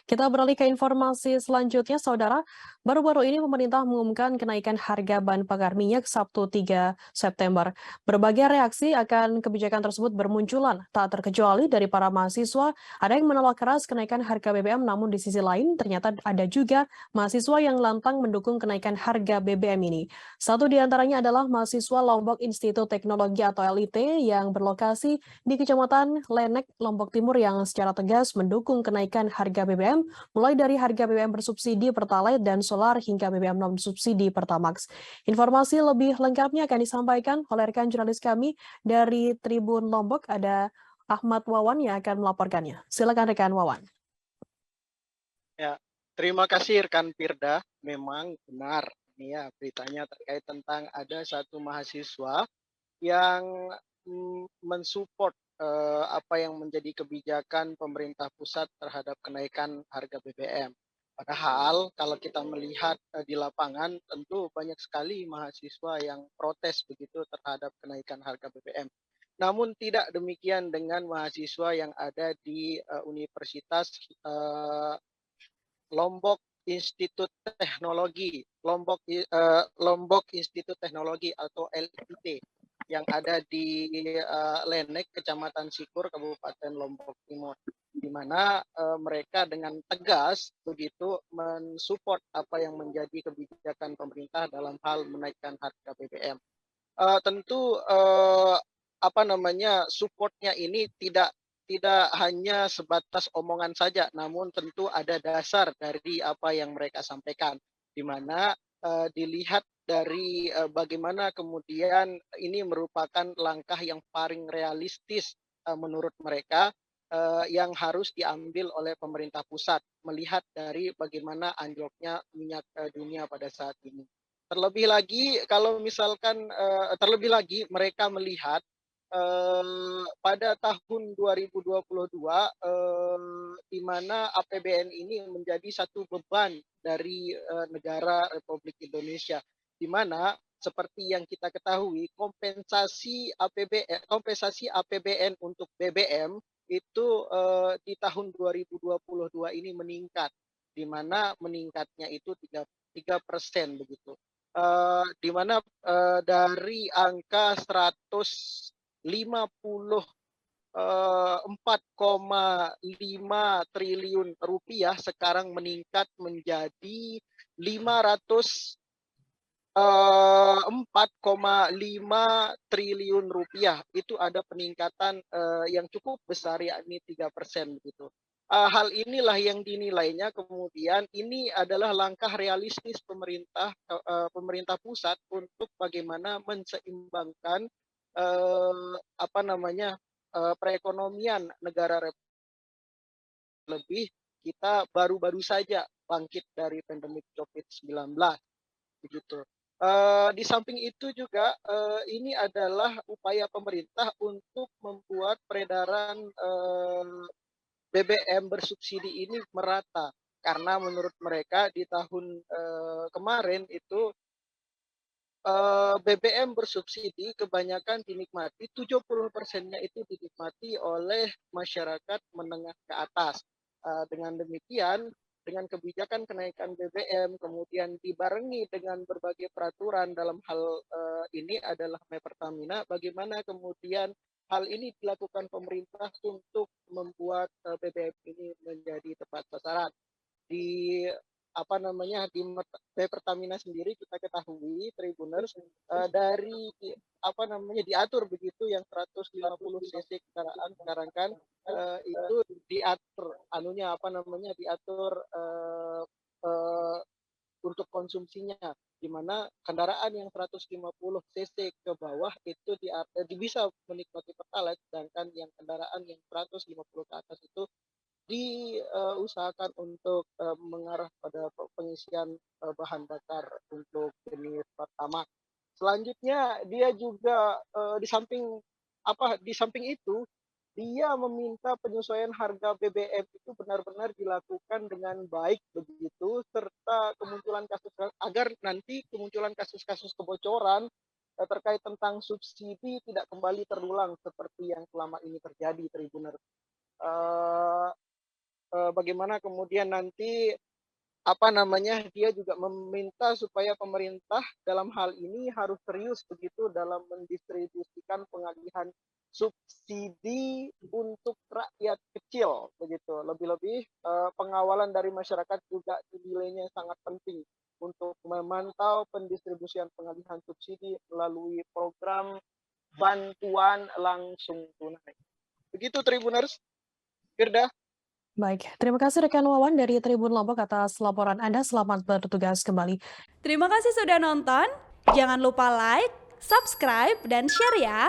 Kita beralih ke informasi selanjutnya, Saudara. Baru-baru ini pemerintah mengumumkan kenaikan harga bahan bakar minyak Sabtu 3 September. Berbagai reaksi akan kebijakan tersebut bermunculan, tak terkecuali dari para mahasiswa. Ada yang menolak keras kenaikan harga BBM, namun di sisi lain ternyata ada juga mahasiswa yang lantang mendukung kenaikan harga BBM ini. Satu di antaranya adalah mahasiswa Lombok Institut Teknologi atau LIT yang berlokasi di Kecamatan Lenek, Lombok Timur yang secara tegas mendukung kenaikan harga BBM mulai dari harga BBM bersubsidi Pertalite dan solar hingga BBM non subsidi Pertamax. Informasi lebih lengkapnya akan disampaikan oleh rekan jurnalis kami dari Tribun Lombok, ada Ahmad Wawan yang akan melaporkannya. Silakan rekan Wawan. Ya, terima kasih rekan Firda. Memang benar ini ya beritanya terkait tentang ada satu mahasiswa yang mensupport apa yang menjadi kebijakan pemerintah pusat terhadap kenaikan harga BBM. Padahal kalau kita melihat di lapangan tentu banyak sekali mahasiswa yang protes begitu terhadap kenaikan harga BBM. Namun tidak demikian dengan mahasiswa yang ada di Universitas Lombok Institut Teknologi, Lombok Institut Teknologi atau LIT yang ada di Lenek, Kecamatan Sikur, Kabupaten Lombok Timur, di mana mereka dengan tegas begitu mensupport apa yang menjadi kebijakan pemerintah dalam hal menaikkan harga BBM. Tentu apa namanya supportnya ini tidak hanya sebatas omongan saja, namun tentu ada dasar dari apa yang mereka sampaikan, di mana dilihat dari bagaimana kemudian ini merupakan langkah yang paling realistis menurut mereka yang harus diambil oleh pemerintah pusat, melihat dari bagaimana anjloknya minyak dunia pada saat ini. Terlebih lagi kalau misalkan terlebih lagi mereka melihat pada tahun 2022 di mana APBN ini menjadi satu beban dari negara Republik Indonesia, di mana seperti yang kita ketahui kompensasi APBN untuk BBM itu di tahun 2022 ini meningkat, di mana meningkatnya itu 3% begitu. Di mana dari angka 154,5 triliun rupiah sekarang meningkat menjadi 504,5 triliun rupiah. Itu ada peningkatan yang cukup besar, yakni 3% begitu. Hal inilah yang dinilainya kemudian ini adalah langkah realistis pemerintah pusat untuk bagaimana menseimbangkan apa namanya perekonomian negara, lebih kita baru-baru saja bangkit dari pandemi COVID-19 begitu. Di samping itu juga ini adalah upaya pemerintah untuk membuat peredaran BBM bersubsidi ini merata, karena menurut mereka di tahun kemarin itu BBM bersubsidi kebanyakan dinikmati, 70%-nya itu dinikmati oleh masyarakat menengah ke atas. Dengan demikian, dengan kebijakan kenaikan BBM kemudian dibarengi dengan berbagai peraturan dalam hal ini adalah Pertamina, bagaimana kemudian hal ini dilakukan pemerintah untuk membuat BBM ini menjadi tepat sasaran. Di apa namanya di Pertamina sendiri kita ketahui Tribuners dari apa namanya diatur begitu yang 150 cc kendaraan sekarang kan itu diatur anunya apa namanya diatur uh, untuk konsumsinya, di mana kendaraan yang 150 cc ke bawah itu bisa menikmati Pertalite, sedangkan yang kendaraan yang 150 ke atas itu diusahakan untuk mengarah pada pengisian bahan bakar untuk jenis pertama. Selanjutnya dia juga di samping itu dia meminta penyesuaian harga BBM itu benar-benar dilakukan dengan baik begitu, serta kemunculan kasus agar nanti kemunculan kasus-kasus kebocoran terkait tentang subsidi tidak kembali terulang seperti yang selama ini terjadi, Tribuner. bagaimana kemudian nanti dia juga meminta supaya pemerintah dalam hal ini harus serius begitu dalam mendistribusikan pengalihan subsidi untuk rakyat kecil begitu. Lebih-lebih pengawalan dari masyarakat juga nilainya sangat penting untuk memantau pendistribusian pengalihan subsidi melalui program bantuan langsung tunai. Begitu Tribuners, Firda. Baik, terima kasih rekan Wawan dari Tribun Lombok atas laporan Anda. Selamat bertugas kembali. Terima kasih sudah nonton. Jangan lupa like, subscribe, dan share ya.